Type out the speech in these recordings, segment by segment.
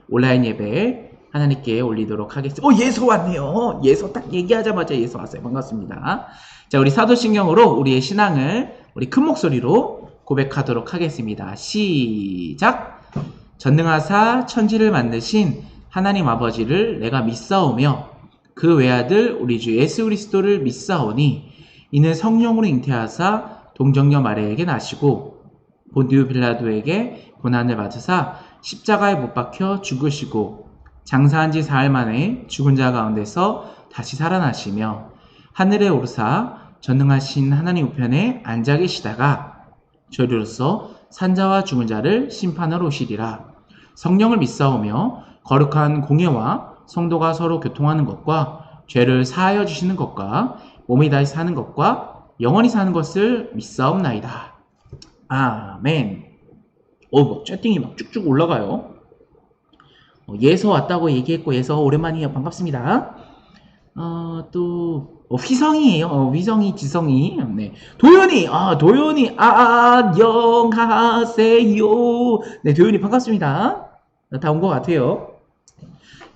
온라인 예배 하나님께 올리도록 하겠습니다. 예서 왔네요. 예서 딱 얘기하자마자 예서 왔어요. 반갑습니다. 자, 우리 사도신경으로 우리의 신앙을 우리 큰 목소리로 고백하도록 하겠습니다. 시작! 전능하사 천지를 만드신 하나님 아버지를 내가 믿사오며 그 외아들 우리 주 예수 그리스도를 믿사오니 이는 성령으로 잉태하사 동정녀 마리아에게 나시고 본디오 빌라도에게 고난을 받으사 십자가에 못 박혀 죽으시고 장사한 지 사흘 만에 죽은 자 가운데서 다시 살아나시며 하늘에 오르사 전능하신 하나님 우편에 앉아 계시다가 저리로서 산자와 죽은 자를 심판하러 오시리라. 성령을 믿사오며 거룩한 공예와 성도가 서로 교통하는 것과 죄를 사하여 주시는 것과 몸이 다시 사는 것과 영원히 사는 것을 믿사옵나이다. 아멘. 채팅이 막 쭉쭉 올라가요. 예서 왔다고 얘기했고, 예서 오랜만이에요. 반갑습니다. 휘성이에요. 휘성이, 지성이. 네. 도연이, 안녕하세요. 네, 도연이 반갑습니다. 다 온 것 같아요.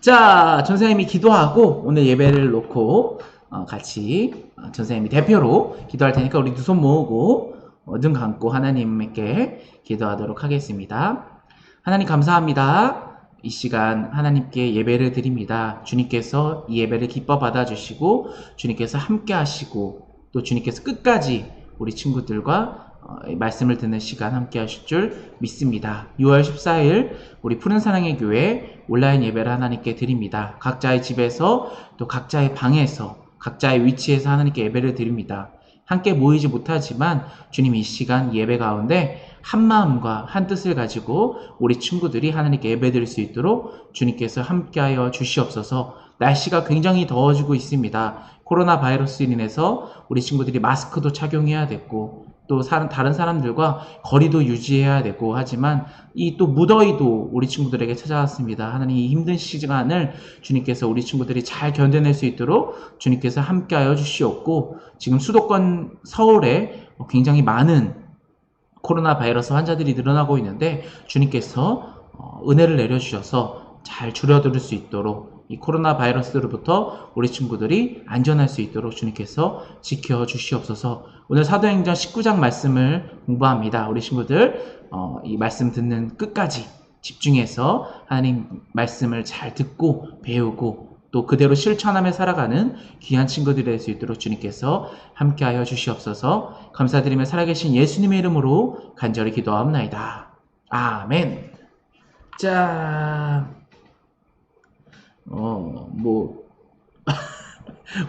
자, 전사님이 기도하고, 오늘 예배를 놓고, 같이, 전사님이 대표로 기도할 테니까, 우리 두 손 모으고, 눈 감고 하나님께 기도하도록 하겠습니다. 하나님 감사합니다. 이 시간 하나님께 예배를 드립니다. 주님께서 이 예배를 기뻐 받아주시고 주님께서 함께 하시고 또 주님께서 끝까지 우리 친구들과 말씀을 듣는 시간 함께 하실 줄 믿습니다. 6월 14일 우리 푸른 사랑의 교회 온라인 예배를 하나님께 드립니다. 각자의 집에서 또 각자의 방에서 각자의 위치에서 하나님께 예배를 드립니다. 함께 모이지 못하지만 주님 이 시간 예배 가운데 한 마음과 한 뜻을 가지고 우리 친구들이 하나님께 예배드릴 수 있도록 주님께서 함께하여 주시옵소서. 날씨가 굉장히 더워지고 있습니다. 코로나 바이러스로 인해서 우리 친구들이 마스크도 착용해야 됐고 또 다른 사람들과 거리도 유지해야 되고 하지만 이 또 무더위도 우리 친구들에게 찾아왔습니다. 하나님 이 힘든 시간을 주님께서 우리 친구들이 잘 견뎌낼 수 있도록 주님께서 함께하여 주시옵고 지금 수도권 서울에 굉장히 많은 코로나 바이러스 환자들이 늘어나고 있는데 주님께서 은혜를 내려주셔서 잘 줄여들 수 있도록 이 코로나 바이러스로부터 우리 친구들이 안전할 수 있도록 주님께서 지켜주시옵소서. 오늘 사도행전 19장 말씀을 공부합니다. 우리 친구들 이 말씀 듣는 끝까지 집중해서 하나님 말씀을 잘 듣고 배우고 또 그대로 실천하며 살아가는 귀한 친구들이 될 수 있도록 주님께서 함께하여 주시옵소서. 감사드리며 살아계신 예수님의 이름으로 간절히 기도하옵나이다. 아멘. 자,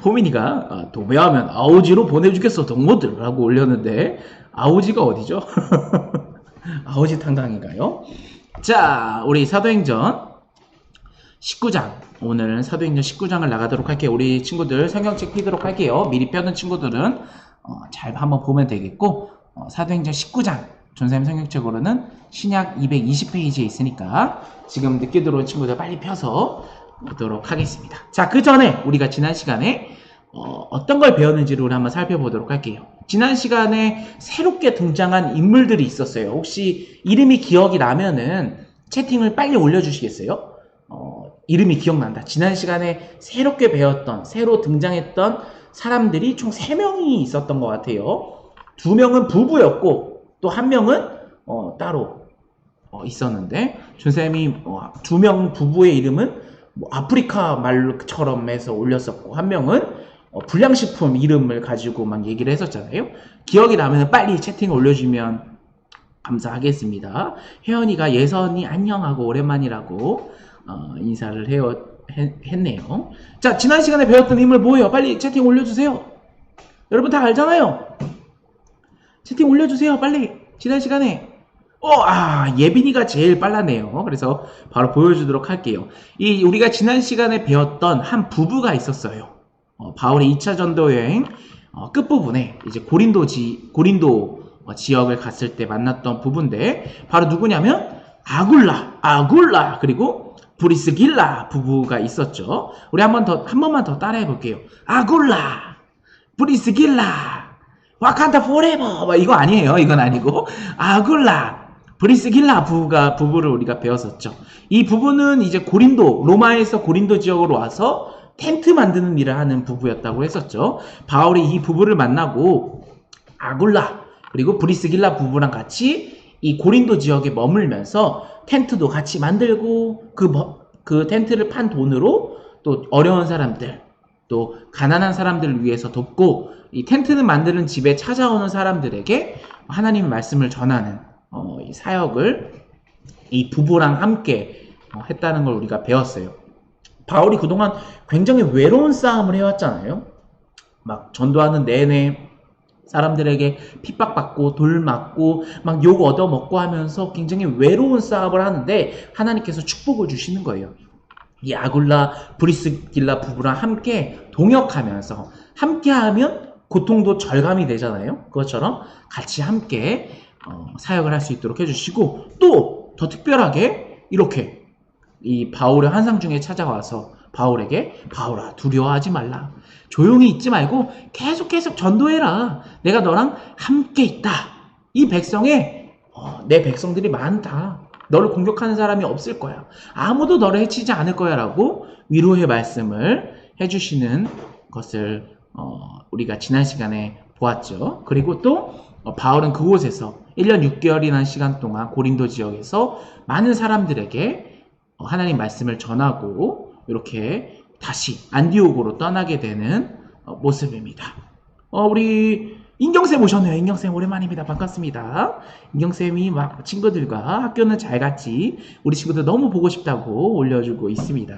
호민이가 도배하면 아오지로 보내주겠어 동무들 라고 올렸는데 아오지가 어디죠? 아오지 탄강인가요? 자, 우리 사도행전 19장 오늘은 사도행전 19장을 나가도록 할게요. 우리 친구들 성경책 펴도록 할게요. 미리 펴는 친구들은 잘 한번 보면 되겠고 사도행전 19장 전사님 성경책으로는 신약 220페이지에 있으니까 지금 늦게 들어온 친구들 빨리 펴서 보도록 하겠습니다. 자, 그 전에 우리가 지난 시간에 어떤 걸 배웠는지를 우리 한번 살펴보도록 할게요. 지난 시간에 새롭게 등장한 인물들이 있었어요. 혹시 이름이 기억이 나면은 채팅을 빨리 올려주시겠어요? 이름이 기억난다. 지난 시간에 새롭게 배웠던, 새로 등장했던 사람들이 총 3명이 있었던 것 같아요. 2명은 부부였고 또 1명은 따로 있었는데 준쌤이 2명 부부의 이름은 아프리카 말처럼 해서 올렸었고 1명은 불량식품 이름을 가지고 막 얘기를 했었잖아요. 기억이 나면 빨리 채팅을 올려주면 감사하겠습니다. 혜연이가 예선이 안녕하고 오랜만이라고 인사를 했네요. 자, 지난 시간에 배웠던 인물 뭐예요? 빨리 채팅 올려주세요. 여러분 다 알잖아요. 채팅 올려주세요. 빨리. 지난 시간에 예빈이가 제일 빨라네요. 그래서 바로 보여주도록 할게요. 우리가 지난 시간에 배웠던 한 부부가 있었어요. 바울의 2차 전도 여행 끝부분에 이제 고린도 지역을 갔을 때 만났던 부부인데 바로 누구냐면 아굴라 그리고 브리스길라 부부가 있었죠. 우리 한 번만 더 따라해 볼게요. 아굴라, 브리스길라, 와칸다 포레버. 이거 아니에요. 이건 아니고 아굴라, 브리스길라 부부를 우리가 배웠었죠. 이 부부는 이제 로마에서 고린도 지역으로 와서 텐트 만드는 일을 하는 부부였다고 했었죠. 바울이 이 부부를 만나고 아굴라 그리고 브리스길라 부부랑 같이 이 고린도 지역에 머물면서 텐트도 같이 만들고 그 텐트를 판 돈으로 또 어려운 사람들 또 가난한 사람들을 위해서 돕고 이 텐트를 만드는 집에 찾아오는 사람들에게 하나님의 말씀을 전하는 이 사역을 이 부부랑 함께 했다는 걸 우리가 배웠어요. 바울이 그동안 굉장히 외로운 싸움을 해왔잖아요. 막 전도하는 내내 사람들에게 핍박받고 돌 맞고 막 욕 얻어먹고 하면서 굉장히 외로운 싸움을 하는데 하나님께서 축복을 주시는 거예요. 이 아굴라 브리스길라 부부랑 함께 동역하면서 함께하면 고통도 절감이 되잖아요. 그것처럼 같이 함께 사역을 할 수 있도록 해주시고 또 더 특별하게 이렇게 이 바울의 환상 중에 찾아와서 바울에게 바울아 두려워하지 말라. 조용히 있지 말고 계속 전도해라. 내가 너랑 함께 있다. 이 백성에 내 백성들이 많다. 너를 공격하는 사람이 없을 거야. 아무도 너를 해치지 않을 거야 라고 위로의 말씀을 해주시는 것을 우리가 지난 시간에 보았죠. 그리고 또 바울은 그곳에서 1년 6개월이라는 시간 동안 고린도 지역에서 많은 사람들에게 하나님 말씀을 전하고 이렇게 다시 안디옥으로 떠나게 되는 모습입니다. 우리 인경쌤 오셨네요. 인경쌤 오랜만입니다. 반갑습니다. 인경쌤이 막 친구들과 학교는 잘 갔지 우리 친구들 너무 보고 싶다고 올려주고 있습니다.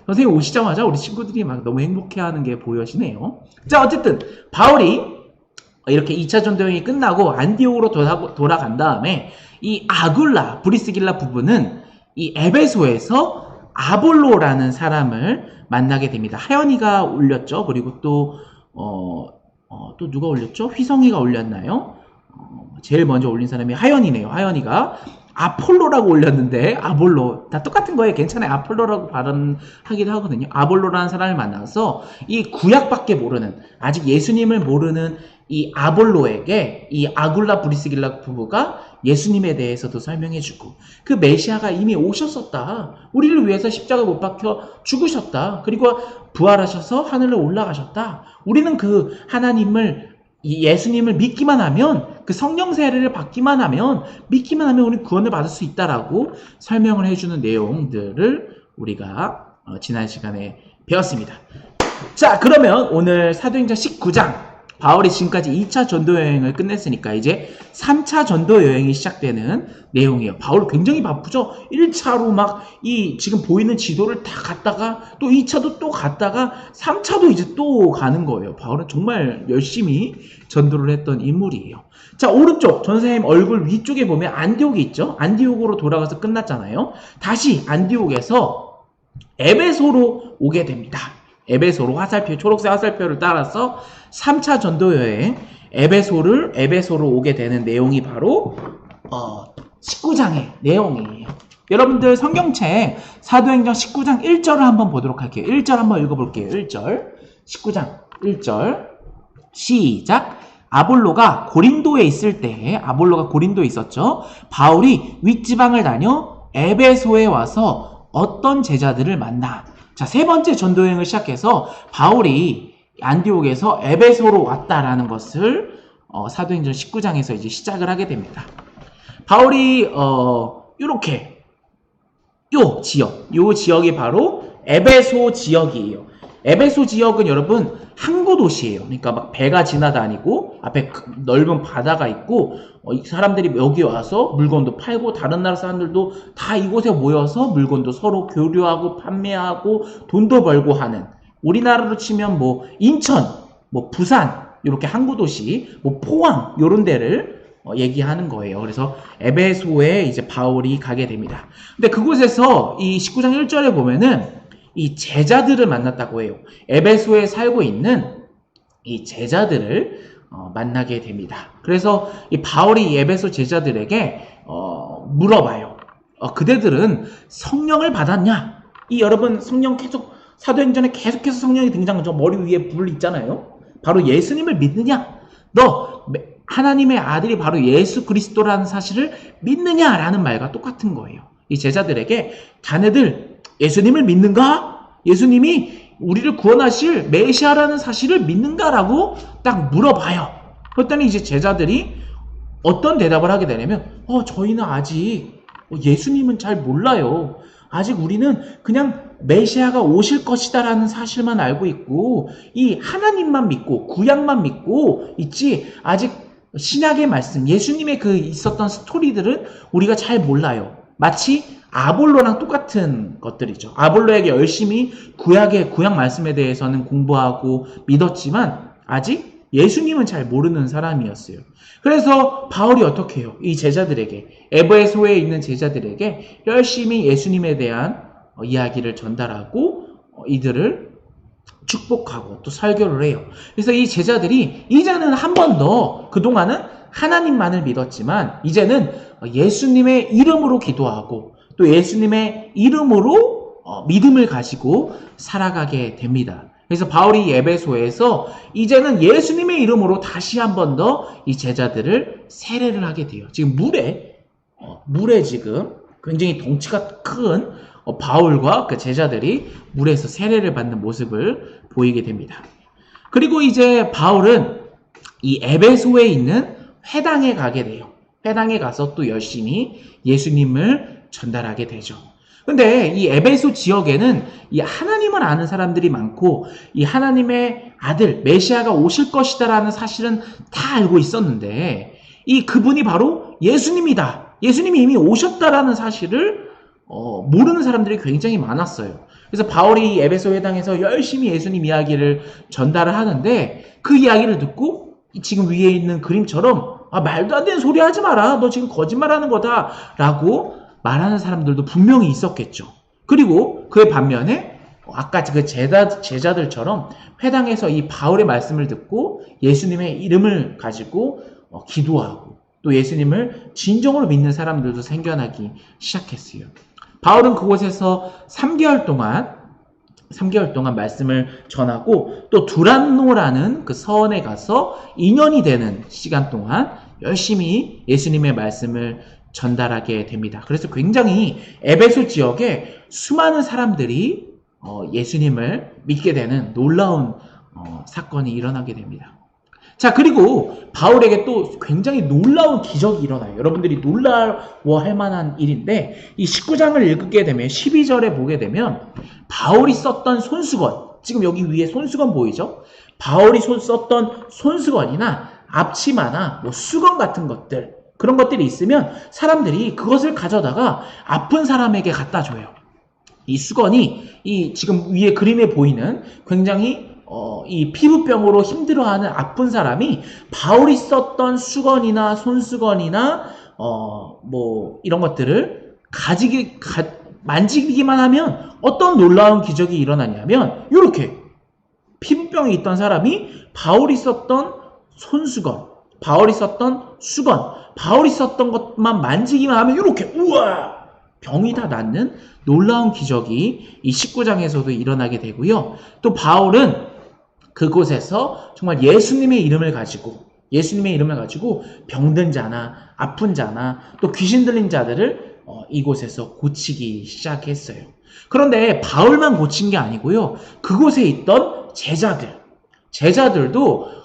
선생님 오시자마자 우리 친구들이 막 너무 행복해하는 게 보여지네요. 자 어쨌든 바울이 이렇게 2차 전도여행이 끝나고 안디옥으로 돌아간 다음에 이 아굴라 브리스길라 부부는 이 에베소에서 아볼로라는 사람을 만나게 됩니다. 하연이가 올렸죠. 그리고 또 누가 올렸죠? 휘성이가 올렸나요? 제일 먼저 올린 사람이 하연이네요. 하연이가 아폴로라고 올렸는데 아볼로 다 똑같은 거예요. 괜찮아요. 아폴로라고 발음하기도 하거든요. 아볼로라는 사람을 만나서 이 구약밖에 모르는 아직 예수님을 모르는 이 아볼로에게 이 아굴라 브리스길라 부부가 예수님에 대해서도 설명해주고 그 메시아가 이미 오셨었다. 우리를 위해서 십자가 못 박혀 죽으셨다. 그리고 부활하셔서 하늘로 올라가셨다. 우리는 그 하나님을 이 예수님을 믿기만 하면 그 성령 세례를 받기만 하면 믿기만 하면 우리는 구원을 받을 수 있다라고 설명을 해주는 내용들을 우리가 지난 시간에 배웠습니다. 자 그러면 오늘 사도행전 19장 바울이 지금까지 2차 전도 여행을 끝냈으니까 이제 3차 전도 여행이 시작되는 내용이에요. 바울 굉장히 바쁘죠. 1차로 막 이 지금 보이는 지도를 다 갔다가 또 2차도 또 갔다가 3차도 이제 또 가는 거예요. 바울은 정말 열심히 전도를 했던 인물이에요. 자 오른쪽 전사님 얼굴 위쪽에 보면 안디옥이 있죠. 안디옥으로 돌아가서 끝났잖아요. 다시 안디옥에서 에베소로 오게 됩니다. 에베소로 화살표, 초록색 화살표를 따라서 3차 전도 여행 에베소로 오게 되는 내용이 바로 19장의 내용이에요. 여러분들 성경책 사도행전 19장 1절을 한번 보도록 할게요. 1절 한번 읽어볼게요. 1절 19장 1절 시작. 아볼로가 고린도에 있을 때 아볼로가 고린도에 있었죠. 바울이 윗지방을 다녀 에베소에 와서 어떤 제자들을 만나. 자, 세 번째 전도여행을 시작해서 바울이 안디옥에서 에베소로 왔다라는 것을 사도행전 19장에서 이제 시작을 하게 됩니다. 바울이 이렇게 요 지역이 바로 에베소 지역이에요. 에베소 지역은 여러분 항구 도시예요. 그러니까 막 배가 지나다니고 앞에 넓은 바다가 있고 사람들이 여기 와서 물건도 팔고 다른 나라 사람들도 다 이곳에 모여서 물건도 서로 교류하고 판매하고 돈도 벌고 하는 우리나라로 치면 뭐 인천, 뭐 부산 이렇게 항구 도시, 뭐 포항 이런 데를 얘기하는 거예요. 그래서 에베소에 이제 바울이 가게 됩니다. 근데 그곳에서 이 19장 1절에 보면은 이 제자들을 만났다고 해요. 에베소에 살고 있는 이 제자들을 만나게 됩니다. 그래서 이 바울이 이 에베소 제자들에게 물어봐요. 그대들은 성령을 받았냐? 이 여러분 성령 계속 사도행전에 계속해서 성령이 등장하죠. 머리 위에 불 있잖아요. 바로 예수님을 믿느냐? 너 하나님의 아들이 바로 예수 그리스도라는 사실을 믿느냐라는 말과 똑같은 거예요. 이 제자들에게 자네들 예수님을 믿는가? 예수님이 우리를 구원하실 메시아라는 사실을 믿는가라고 딱 물어봐요. 그랬더니 이제 제자들이 어떤 대답을 하게 되냐면 저희는 아직 예수님은 잘 몰라요. 아직 우리는 그냥 메시아가 오실 것이다라는 사실만 알고 있고 이 하나님만 믿고 구약만 믿고 있지 아직 신약의 말씀, 예수님의 그 있었던 스토리들은 우리가 잘 몰라요. 마치 아볼로랑 똑같은 것들이죠. 아볼로에게 열심히 구약 말씀에 대해서는 공부하고 믿었지만 아직 예수님은 잘 모르는 사람이었어요. 그래서 바울이 어떻게 해요? 이 제자들에게, 에베소에 있는 제자들에게 열심히 예수님에 대한 이야기를 전달하고 이들을 축복하고 또 설교를 해요. 그래서 이 제자들이 이제는 한 번 더 그동안은 하나님만을 믿었지만 이제는 예수님의 이름으로 기도하고 또 예수님의 이름으로 믿음을 가지고 살아가게 됩니다. 그래서 바울이 에베소에서 이제는 예수님의 이름으로 다시 한 번 더 이 제자들을 세례를 하게 돼요. 지금 물에 지금 굉장히 덩치가 큰 바울과 그 제자들이 물에서 세례를 받는 모습을 보이게 됩니다. 그리고 이제 바울은 이 에베소에 있는 회당에 가게 돼요. 회당에 가서 또 열심히 예수님을 전달하게 되죠. 근데 이 에베소 지역에는 이 하나님을 아는 사람들이 많고 이 하나님의 아들 메시아가 오실 것이다라는 사실은 다 알고 있었는데 이 그분이 바로 예수님이다. 예수님이 이미 오셨다라는 사실을 모르는 사람들이 굉장히 많았어요. 그래서 바울이 에베소 회당에서 열심히 예수님 이야기를 전달을 하는데 그 이야기를 듣고 지금 위에 있는 그림처럼 말도 안 되는 소리 하지 마라. 너 지금 거짓말하는 거다. 라고 말하는 사람들도 분명히 있었겠죠. 그리고 그의 반면에 아까 그 제자들처럼 회당에서 이 바울의 말씀을 듣고 예수님의 이름을 가지고 기도하고 또 예수님을 진정으로 믿는 사람들도 생겨나기 시작했어요. 바울은 그곳에서 3개월 동안 말씀을 전하고 또 두란노라는 그 서원에 가서 2년이 되는 시간 동안 열심히 예수님의 말씀을 전달하게 됩니다. 그래서 굉장히 에베소 지역에 수많은 사람들이 예수님을 믿게 되는 놀라운 사건이 일어나게 됩니다. 자, 그리고 바울에게 또 굉장히 놀라운 기적이 일어나요. 여러분들이 놀라워할 만한 일인데 이 19장을 읽게 되면 12절에 보게 되면 바울이 썼던 손수건, 지금 여기 위에 손수건 보이죠? 바울이 썼던 손수건이나 앞치마나 수건 같은 것들, 그런 것들이 있으면 사람들이 그것을 가져다가 아픈 사람에게 갖다 줘요. 이 수건이 이 지금 위에 그림에 보이는 굉장히 이 피부병으로 힘들어하는 아픈 사람이 바울이 썼던 수건이나 손수건이나 이런 것들을 만지기만 하면 어떤 놀라운 기적이 일어나냐면 이렇게 피부병이 있던 사람이 바울이 썼던 손수건, 바울이 썼던 수건, 바울이 썼던 것만 만지기만 하면 이렇게 우와! 병이 다 낫는 놀라운 기적이 이 19장에서도 일어나게 되고요. 또 바울은 그곳에서 정말 예수님의 이름을 가지고 병든 자나 아픈 자나 또 귀신 들린 자들을 이곳에서 고치기 시작했어요. 그런데 바울만 고친 게 아니고요. 그곳에 있던 제자들도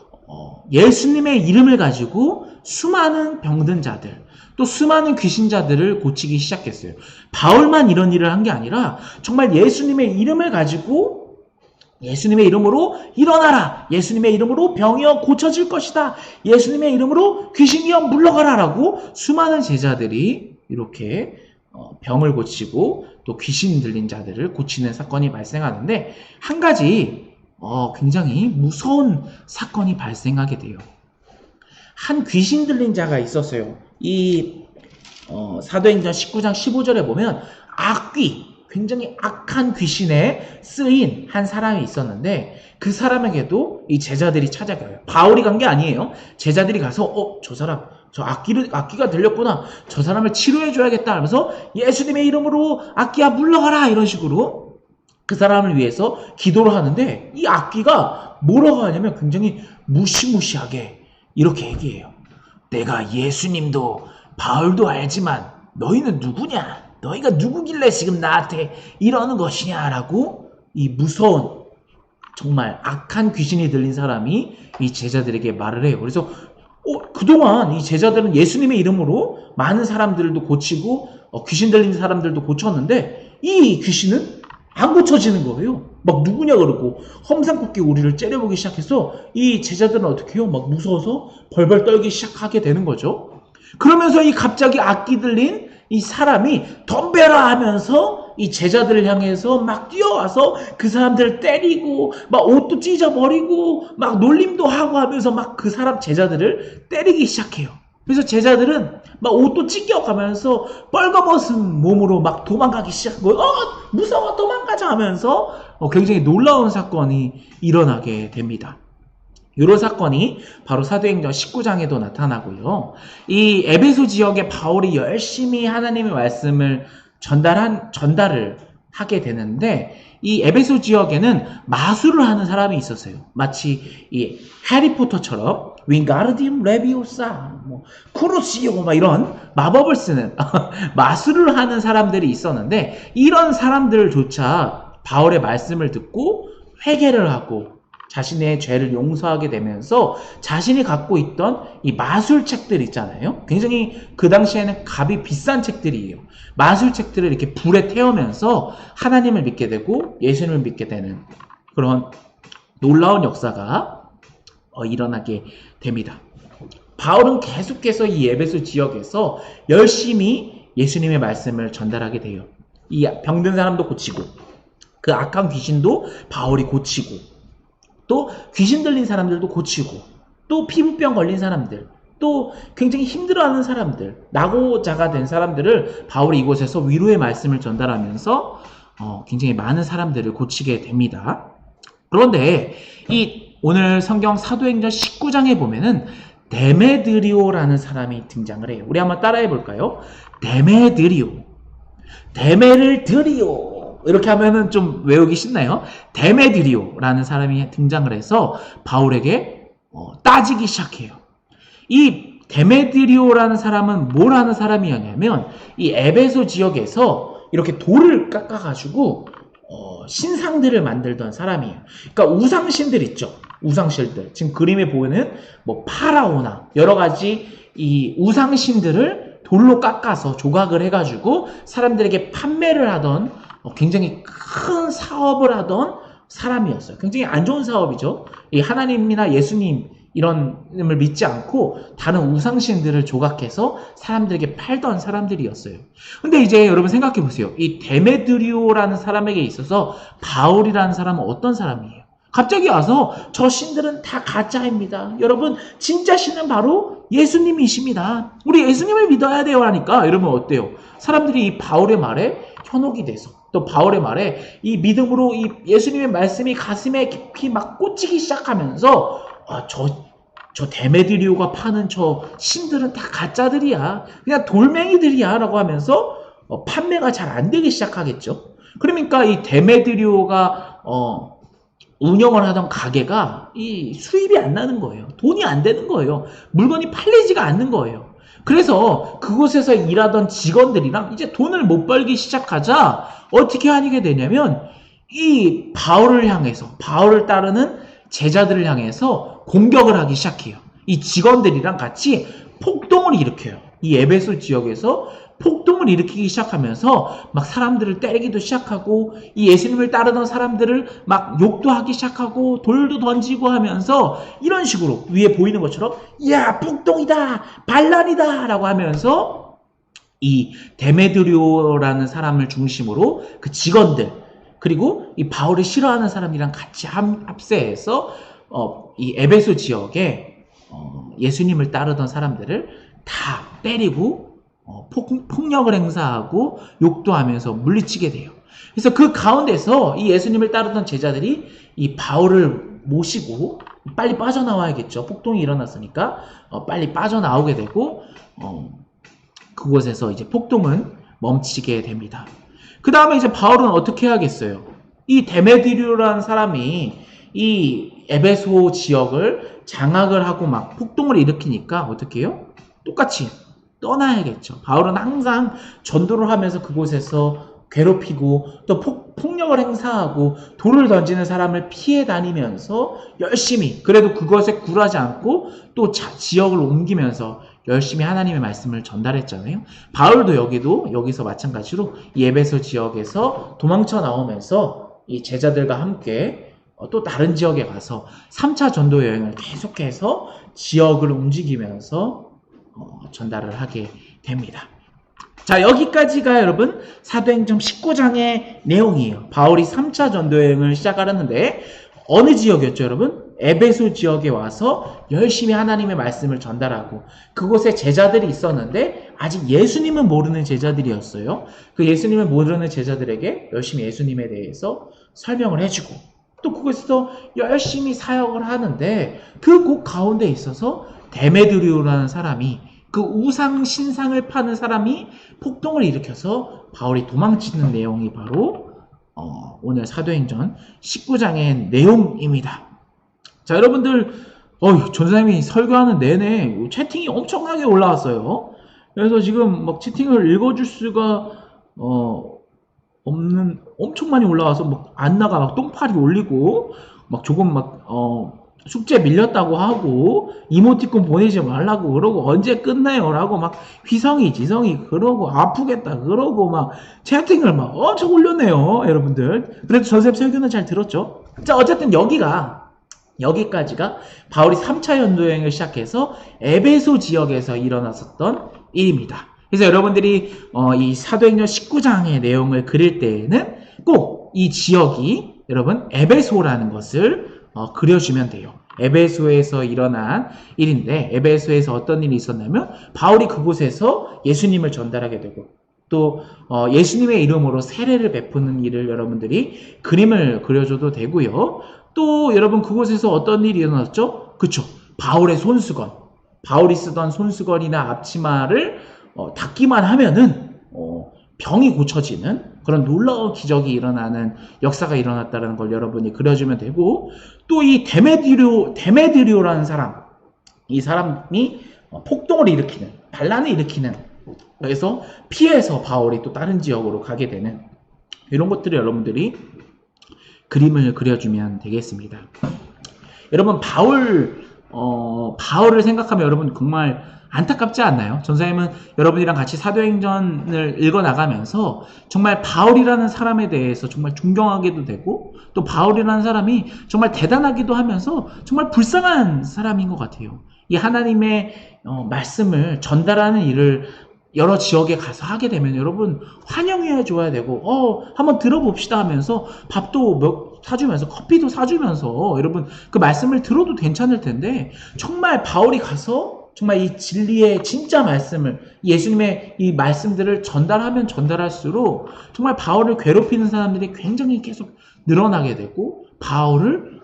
예수님의 이름을 가지고 수많은 병든 자들, 또 수많은 귀신자들을 고치기 시작했어요. 바울만 이런 일을 한 게 아니라 정말 예수님의 이름을 가지고 예수님의 이름으로 일어나라. 예수님의 이름으로 병이여 고쳐질 것이다. 예수님의 이름으로 귀신이여 물러가라 라고 수많은 제자들이 이렇게 병을 고치고 또 귀신 들린 자들을 고치는 사건이 발생하는데 한 가지 굉장히 무서운 사건이 발생하게 돼요. 한 귀신 들린 자가 있었어요. 이 사도행전 19장 15절에 보면 굉장히 악한 귀신에 쓰인 한 사람이 있었는데 그 사람에게도 이 제자들이 찾아가요. 바울이 간 게 아니에요. 제자들이 가서 저 사람 저 악기가 들렸구나. 저 사람을 치료해 줘야겠다 하면서 예수님의 이름으로 악기야 물러가라 이런 식으로 그 사람을 위해서 기도를 하는데 이 악기가 뭐라고 하냐면 굉장히 무시무시하게 이렇게 얘기해요. 내가 예수님도 바울도 알지만 너희는 누구냐? 너희가 누구길래 지금 나한테 이러는 것이냐라고 이 무서운 정말 악한 귀신이 들린 사람이 이 제자들에게 말을 해요. 그래서 그동안 이 제자들은 예수님의 이름으로 많은 사람들도 고치고 귀신 들린 사람들도 고쳤는데 이 귀신은 안 고쳐지는 거예요. 막 누구냐 그러고 험상궂게 우리를 째려보기 시작해서 이 제자들은 어떻게 해요? 막 무서워서 벌벌 떨기 시작하게 되는 거죠. 그러면서 이 갑자기 악기 들린 이 사람이 덤벼라 하면서 이 제자들을 향해서 막 뛰어와서 그 사람들을 때리고 막 옷도 찢어버리고 막 놀림도 하고 하면서 막 그 사람 제자들을 때리기 시작해요. 그래서 제자들은 막 옷도 찢겨가면서 뻘거벗은 몸으로 막 도망가기 시작한 거예요. 무서워 도망가자 하면서 굉장히 놀라운 사건이 일어나게 됩니다. 이런 사건이 바로 사도행전 19장에도 나타나고요. 이 에베소 지역에 바울이 열심히 하나님의 말씀을 전달을 하게 되는데 이 에베소 지역에는 마술을 하는 사람이 있었어요. 마치 이 해리포터처럼 윙가르디움 레비오사, 크루시오 막 이런 마법을 쓰는 마술을 하는 사람들이 있었는데 이런 사람들조차 바울의 말씀을 듣고 회개를 하고 자신의 죄를 용서하게 되면서 자신이 갖고 있던 이 마술책들 있잖아요. 굉장히 그 당시에는 값이 비싼 책들이에요. 마술책들을 이렇게 불에 태우면서 하나님을 믿게 되고 예수님을 믿게 되는 그런 놀라운 역사가 일어나게 됩니다. 바울은 계속해서 이 에베소 지역에서 열심히 예수님의 말씀을 전달하게 돼요. 이 병든 사람도 고치고 그 악한 귀신도 바울이 고치고 또 귀신 들린 사람들도 고치고 또 피부병 걸린 사람들 또 굉장히 힘들어하는 사람들 낙오자가 된 사람들을 바울이 이곳에서 위로의 말씀을 전달하면서 굉장히 많은 사람들을 고치게 됩니다. 그런데 이 오늘 성경 사도행전 19장에 보면은 데메드리오라는 사람이 등장을 해요. 우리 한번 따라해 볼까요? 데메드리오. 데메를 드리오. 이렇게 하면은 좀 외우기 쉽나요? 데메드리오라는 사람이 등장을 해서 바울에게 따지기 시작해요. 이 데메드리오라는 사람은 뭘 하는 사람이었냐면 이 에베소 지역에서 이렇게 돌을 깎아가지고 신상들을 만들던 사람이에요. 그러니까 우상신들 있죠. 우상신들. 지금 그림에 보이는 파라오나 여러 가지 이 우상신들을 돌로 깎아서 조각을 해가지고 사람들에게 판매를 하던 굉장히 큰 사업을 하던 사람이었어요. 굉장히 안 좋은 사업이죠. 이 하나님이나 예수님 이런 을 믿지 않고 다른 우상신들을 조각해서 사람들에게 팔던 사람들이었어요. 근데 이제 여러분 생각해 보세요. 이 데메드리오라는 사람에게 있어서 바울이라는 사람은 어떤 사람이에요? 갑자기 와서 저 신들은 다 가짜입니다. 여러분 진짜 신은 바로 예수님이십니다. 우리 예수님을 믿어야 돼요 하니까 이러면 어때요? 사람들이 이 바울의 말에 현혹이 돼서 또 바울의 말에 이 믿음으로 이 예수님의 말씀이 가슴에 깊이 막 꽂히기 시작하면서 저 데메드리오가 파는 저 신들은 다 가짜들이야. 그냥 돌멩이들이야 라고 하면서 판매가 잘 안 되기 시작하겠죠. 그러니까 이 데메드리오가 운영을 하던 가게가 이 수입이 안 나는 거예요. 돈이 안 되는 거예요. 물건이 팔리지가 않는 거예요. 그래서 그곳에서 일하던 직원들이랑 이제 돈을 못 벌기 시작하자 어떻게 하게 되냐면 이 바울을 향해서 바울을 따르는 제자들을 향해서 공격을 하기 시작해요. 이 직원들이랑 같이 폭동을 일으켜요. 이 에베소 지역에서 폭동을 일으키기 시작하면서 막 사람들을 때리기도 시작하고 이 예수님을 따르던 사람들을 막 욕도 하기 시작하고 돌도 던지고 하면서 이런 식으로 위에 보이는 것처럼 야 폭동이다 반란이다 라고 하면서 이 데메드리오라는 사람을 중심으로 그 직원들 그리고 이 바울을 싫어하는 사람이랑 같이 합세해서 이 에베소 지역에 예수님을 따르던 사람들을 다 때리고 폭력을 행사하고 욕도 하면서 물리치게 돼요. 그래서 그 가운데서 이 예수님을 따르던 제자들이 이 바울을 모시고 빨리 빠져나와야겠죠. 폭동이 일어났으니까 빨리 빠져나오게 되고 그곳에서 이제 폭동은 멈추게 됩니다. 그 다음에 이제 바울은 어떻게 해야겠어요? 이 데메드리오라는 사람이 이 에베소 지역을 장악을 하고 막 폭동을 일으키니까 어떻게 해요? 똑같이 떠나야겠죠. 바울은 항상 전도를 하면서 그곳에서 괴롭히고 또 폭력을 행사하고 돌을 던지는 사람을 피해 다니면서 열심히 그래도 그것에 굴하지 않고 또 지역을 옮기면서 열심히 하나님의 말씀을 전달했잖아요. 바울도 여기서 마찬가지로 이 에베소 지역에서 도망쳐 나오면서 이 제자들과 함께 또 다른 지역에 가서 3차 전도 여행을 계속해서 지역을 움직이면서 전달을 하게 됩니다. 자, 여기까지가 여러분 사도행전 19장의 내용이에요. 바울이 3차 전도 여행을 시작하려는데 어느 지역이었죠, 여러분? 에베소 지역에 와서 열심히 하나님의 말씀을 전달하고 그곳에 제자들이 있었는데 아직 예수님은 모르는 제자들이었어요. 그 예수님을 모르는 제자들에게 열심히 예수님에 대해서 설명을 해주고 또 그곳에서 열심히 사역을 하는데 그 곳 가운데 있어서 데메드리오라는 사람이 그 우상 신상을 파는 사람이 폭동을 일으켜서 바울이 도망치는 내용이 바로 오늘 사도행전 19장의 내용입니다. 자, 여러분들 전사님이 설교하는 내내 채팅이 엄청나게 올라왔어요. 그래서 지금 막 채팅을 읽어줄 수가 없는 엄청 많이 올라와서 막 안나가 막 똥파리 올리고 막 조금 막 숙제 밀렸다고 하고 이모티콘 보내지 말라고 그러고 언제 끝나요? 라고 막 휘성이 지성이 그러고 아프겠다 그러고 막 채팅을 막 엄청 올렸네요. 여러분들. 그래도 전쌤 설교는 잘 들었죠? 자, 어쨌든 여기까지가 바울이 3차 연도여행을 시작해서 에베소 지역에서 일어났었던 일입니다. 그래서 여러분들이 이 사도행전 19장의 내용을 그릴 때에는 꼭 이 지역이 여러분 에베소라는 것을 그려주면 돼요. 에베소에서 일어난 일인데 에베소에서 어떤 일이 있었냐면 바울이 그곳에서 예수님을 전달하게 되고 또 예수님의 이름으로 세례를 베푸는 일을 여러분들이 그림을 그려줘도 되고요. 또 여러분 그곳에서 어떤 일이 일어났죠? 그쵸? 바울의 손수건, 바울이 쓰던 손수건이나 앞치마를 닦기만 하면은 병이 고쳐지는 그런 놀라운 기적이 일어나는 역사가 일어났다는 걸 여러분이 그려주면 되고 또 이 데메드리오라는 사람, 이 사람이 폭동을 일으키는, 반란을 일으키는 그래서 피해서 바울이 또 다른 지역으로 가게 되는 이런 것들을 여러분들이 그림을 그려주면 되겠습니다. 여러분 바울을 생각하면 여러분 정말 안타깝지 않나요? 전사님은 여러분이랑 같이 사도행전을 읽어나가면서 정말 바울이라는 사람에 대해서 정말 존경하게도 되고 또 바울이라는 사람이 정말 대단하기도 하면서 정말 불쌍한 사람인 것 같아요. 이 하나님의 말씀을 전달하는 일을 여러 지역에 가서 하게 되면 여러분 환영해 줘야 되고 한번 들어봅시다 하면서 밥도 사주면서 커피도 사주면서 여러분 그 말씀을 들어도 괜찮을 텐데 정말 바울이 가서 정말 이 진리의 진짜 말씀을 예수님의 이 말씀들을 전달하면 전달할수록 정말 바울을 괴롭히는 사람들이 굉장히 계속 늘어나게 되고 바울을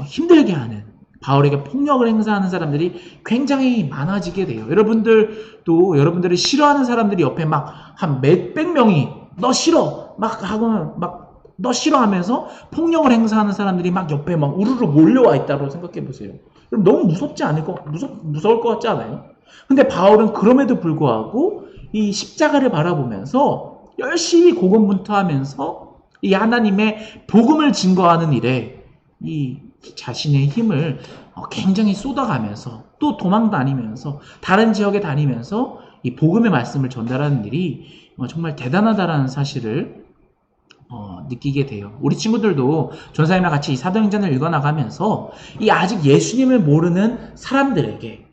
힘들게 하는 바울에게 폭력을 행사하는 사람들이 굉장히 많아지게 돼요. 여러분들도 여러분들을 싫어하는 사람들이 옆에 막 한 몇백 명이 너 싫어 막 하고 막 너 싫어하면서 폭력을 행사하는 사람들이 막 옆에 막 우르르 몰려와 있다고 생각해 보세요. 그럼 너무 무서울 것 같지 않아요? 근데 바울은 그럼에도 불구하고 이 십자가를 바라보면서 열심히 고군분투하면서 이 하나님의 복음을 증거하는 일에 이 자신의 힘을 굉장히 쏟아가면서 또 도망 다니면서 다른 지역에 다니면서 이 복음의 말씀을 전달하는 일이 정말 대단하다라는 사실을 느끼게 돼요. 우리 친구들도 전사님과 같이 이 사도행전을 읽어나가면서 이 아직 예수님을 모르는 사람들에게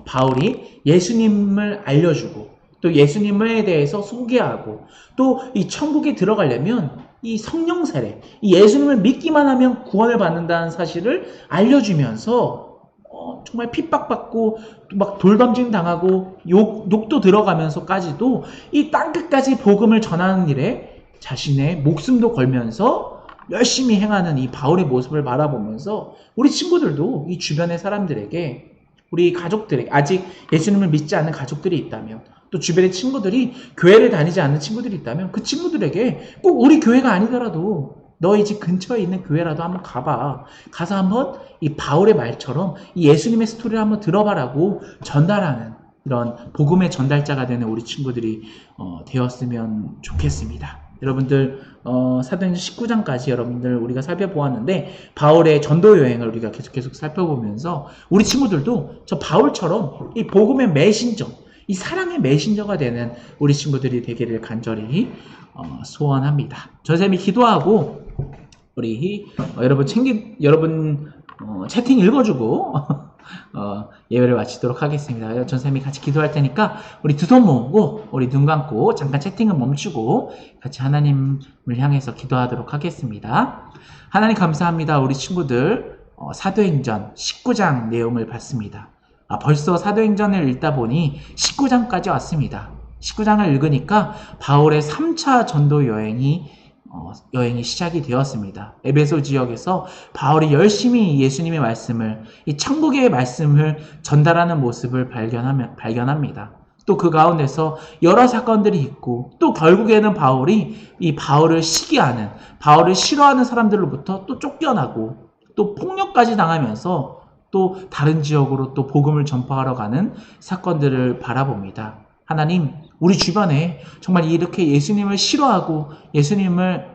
바울이 예수님을 알려주고 또 예수님에 대해서 소개하고 또 이 천국에 들어가려면 이 성령 세례, 이 예수님을 믿기만 하면 구원을 받는다는 사실을 알려주면서 정말 핍박받고 막 돌덤짐 당하고 욕도 들어가면서까지도 이 땅끝까지 복음을 전하는 일에 자신의 목숨도 걸면서 열심히 행하는 이 바울의 모습을 바라보면서 우리 친구들도 이 주변의 사람들에게 우리 가족들에게 아직 예수님을 믿지 않는 가족들이 있다면 또 주변의 친구들이 교회를 다니지 않는 친구들이 있다면 그 친구들에게 꼭 우리 교회가 아니더라도 너희 집 근처에 있는 교회라도 한번 가봐. 가서 한번 이 바울의 말처럼 이 예수님의 스토리를 한번 들어봐라고 전달하는 이런 복음의 전달자가 되는 우리 친구들이 되었으면 좋겠습니다. 여러분들 사도행전 19장까지 여러분들 우리가 살펴보았는데 바울의 전도 여행을 우리가 계속 살펴보면서 우리 친구들도 저 바울처럼 이 복음의 메신저, 이 사랑의 메신저가 되는 우리 친구들이 되기를 간절히 소원합니다. 전쌤이 기도하고 우리 여러분 채팅 읽어주고 예배를 마치도록 하겠습니다. 전쌤이 같이 기도할 테니까 우리 두 손 모으고 우리 눈 감고 잠깐 채팅을 멈추고 같이 하나님을 향해서 기도하도록 하겠습니다. 하나님 감사합니다. 우리 친구들 사도행전 19장 내용을 봤습니다. 벌써 사도행전을 읽다 보니 19장까지 왔습니다. 19장을 읽으니까 바울의 3차 전도 여행이 시작이 되었습니다. 에베소 지역에서 바울이 열심히 예수님의 말씀을, 이 천국의 말씀을 전달하는 모습을 발견합니다. 또 그 가운데서 여러 사건들이 있고, 또 결국에는 바울이 이 바울을 시기하는, 바울을 싫어하는 사람들로부터 또 쫓겨나고, 또 폭력까지 당하면서 또 다른 지역으로 또 복음을 전파하러 가는 사건들을 바라봅니다. 하나님, 우리 주변에 정말 이렇게 예수님을 싫어하고 예수님을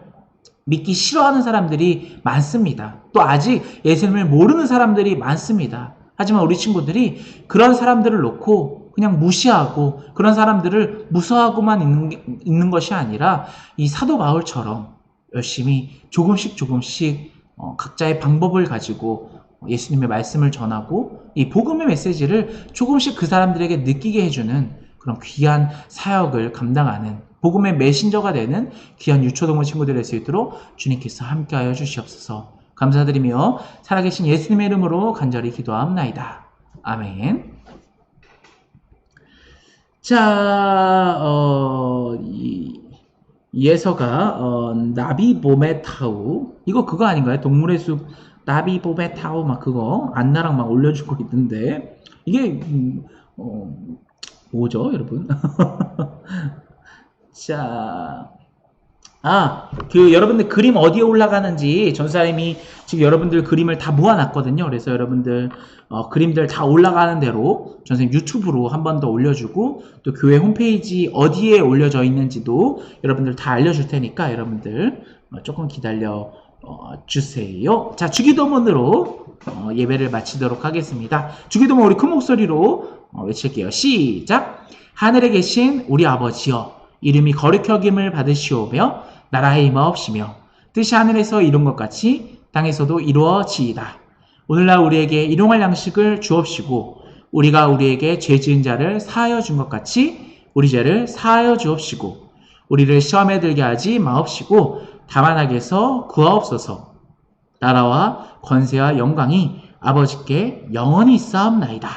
믿기 싫어하는 사람들이 많습니다. 또 아직 예수님을 모르는 사람들이 많습니다. 하지만 우리 친구들이 그런 사람들을 놓고 그냥 무시하고 그런 사람들을 무서워하고만 있는 것이 아니라 이 사도 바울처럼 열심히 조금씩 각자의 방법을 가지고 예수님의 말씀을 전하고 이 복음의 메시지를 조금씩 그 사람들에게 느끼게 해주는 그런 귀한 사역을 감당하는 복음의 메신저가 되는 귀한 유초동무 친구들일 수 있도록 주님께서 함께하여 주시옵소서. 감사드리며 살아계신 예수님의 이름으로 간절히 기도하옵나이다. 아멘. 자, 이 예서가 나비보메타우, 이거 그거 아닌가요? 동물의 숲 나비보메타우 막 그거 안나랑 막 올려주고 있는데 이게 뭐죠, 여러분? 자, 여러분들 그림 어디에 올라가는지 전사님이 지금 여러분들 그림을 다 모아놨거든요. 그래서 여러분들 그림들 다 올라가는 대로 전사님 유튜브로 한 번 더 올려주고 또 교회 홈페이지 어디에 올려져 있는지도 여러분들 다 알려줄 테니까 여러분들 조금 기다려 주세요. 자, 주기도문으로 예배를 마치도록 하겠습니다. 주기도문 우리 큰 목소리로 외칠게요. 시작! 하늘에 계신 우리 아버지여, 이름이 거룩히 여김을 받으시오며 나라의 임하옵시며 뜻이 하늘에서 이룬 것 같이 땅에서도 이루어지이다. 오늘날 우리에게 일용할 양식을 주옵시고 우리가 우리에게 죄 지은 자를 사하여 준 것 같이 우리 죄를 사하여 주옵시고 우리를 시험에 들게 하지 마옵시고 다만 악에서 구하옵소서. 나라와 권세와 영광이 아버지께 영원히 있사옵나이다.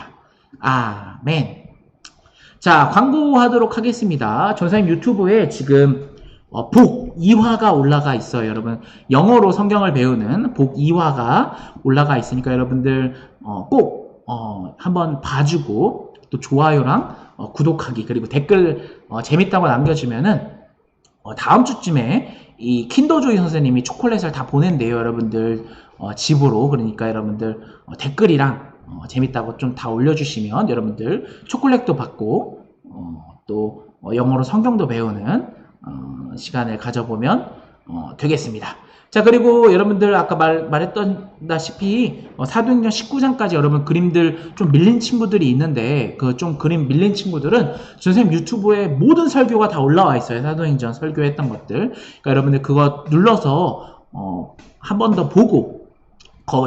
아멘. 자, 광고하도록 하겠습니다. 전사님 유튜브에 지금 복 2화가 올라가 있어요. 여러분 영어로 성경을 배우는 복 2화가 올라가 있으니까 여러분들 꼭 한번 봐주고 또 좋아요랑 구독하기 그리고 댓글 재밌다고 남겨주면은 다음 주쯤에 이 킨더조이 선생님이 초콜릿을 다 보낸대요. 여러분들 집으로. 그러니까 여러분들 댓글이랑 재밌다고 좀 다 올려주시면 여러분들 초콜릿도 받고 또 영어로 성경도 배우는 시간을 가져보면 되겠습니다. 자, 그리고 여러분들 아까 말했다시피 사도행전 19장까지 여러분 그림들 좀 밀린 친구들이 있는데 그 좀 그림 밀린 친구들은 전선생님 유튜브에 모든 설교가 다 올라와 있어요. 사도행전 설교했던 것들. 그러니까 여러분들 그거 눌러서 한 번 더 보고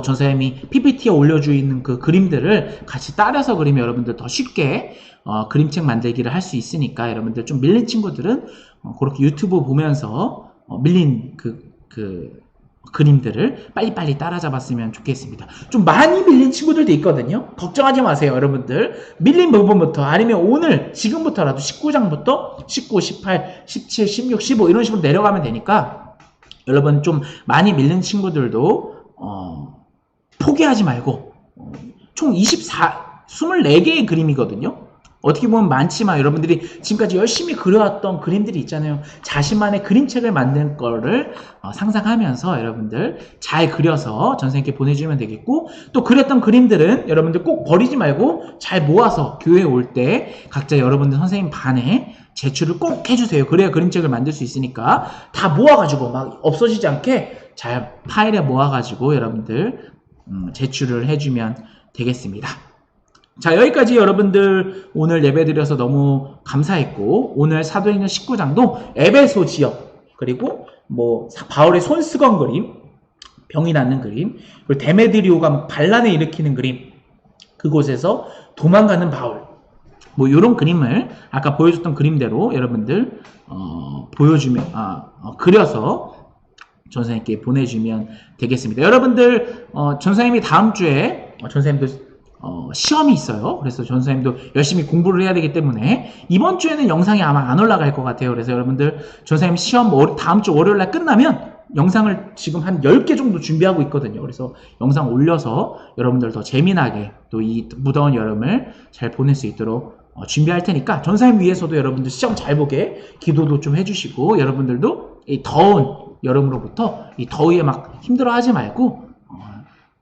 전사님이 PPT에 올려주 있는 그 그림들을 같이 따라서 그리면 여러분들 더 쉽게 그림책 만들기를 할 수 있으니까 여러분들 좀 밀린 친구들은 그렇게 유튜브 보면서 밀린 그 그림들을 빨리빨리 따라잡았으면 좋겠습니다. 좀 많이 밀린 친구들도 있거든요. 걱정하지 마세요, 여러분들. 밀린 부분부터 아니면 오늘 지금부터라도 19장부터 19, 18, 17, 16, 15 이런 식으로 내려가면 되니까 여러분 좀 많이 밀린 친구들도 포기하지 말고 총 24개의 그림이거든요. 어떻게 보면 많지만 여러분들이 지금까지 열심히 그려왔던 그림들이 있잖아요. 자신만의 그림책을 만든 거를 상상하면서 여러분들 잘 그려서 전생님께 보내주면 되겠고, 또 그렸던 그림들은 여러분들 꼭 버리지 말고 잘 모아서 교회에 올 때 각자 여러분들 선생님 반에 제출을 꼭 해주세요. 그래야 그림책을 만들 수 있으니까 다 모아가지고 막 없어지지 않게 잘 파일에 모아가지고 여러분들 제출을 해주면 되겠습니다. 자, 여기까지 여러분들 오늘 예배 드려서 너무 감사했고, 오늘 사도행전 19장도 에베소 지역, 그리고 뭐 바울의 손수건 그림, 병이 낫는 그림, 그리고 데메드리오가 반란을 일으키는 그림, 그곳에서 도망가는 바울, 뭐 이런 그림을 아까 보여줬던 그림대로 여러분들 보여주면 그려서 전사님께 보내주면 되겠습니다. 여러분들 전사님이 다음 주에 전사님도 시험이 있어요. 그래서 전사님도 열심히 공부를 해야 되기 때문에 이번 주에는 영상이 아마 안 올라갈 것 같아요. 그래서 여러분들 전사님 시험 다음 주 월요일날 끝나면 영상을 지금 한 10개 정도 준비하고 있거든요. 그래서 영상 올려서 여러분들 더 재미나게 또 이 무더운 여름을 잘 보낼 수 있도록 준비할 테니까 전사님 위해서도 여러분들 시험 잘 보게 기도도 좀 해주시고, 여러분들도 이 더운 여름으로부터 이 더위에 막 힘들어하지 말고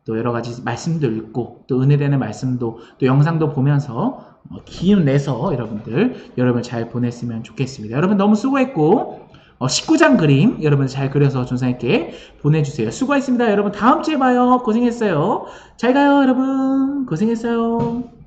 또 여러 가지 말씀도 읽고 또 은혜되는 말씀도 또 영상도 보면서 기운 내서 여러분 잘 보냈으면 좋겠습니다. 여러분 너무 수고했고 19장 그림 여러분 잘 그려서 전사님께 보내주세요. 수고했습니다. 여러분 다음 주에 봐요. 고생했어요. 잘 가요 여러분. 고생했어요.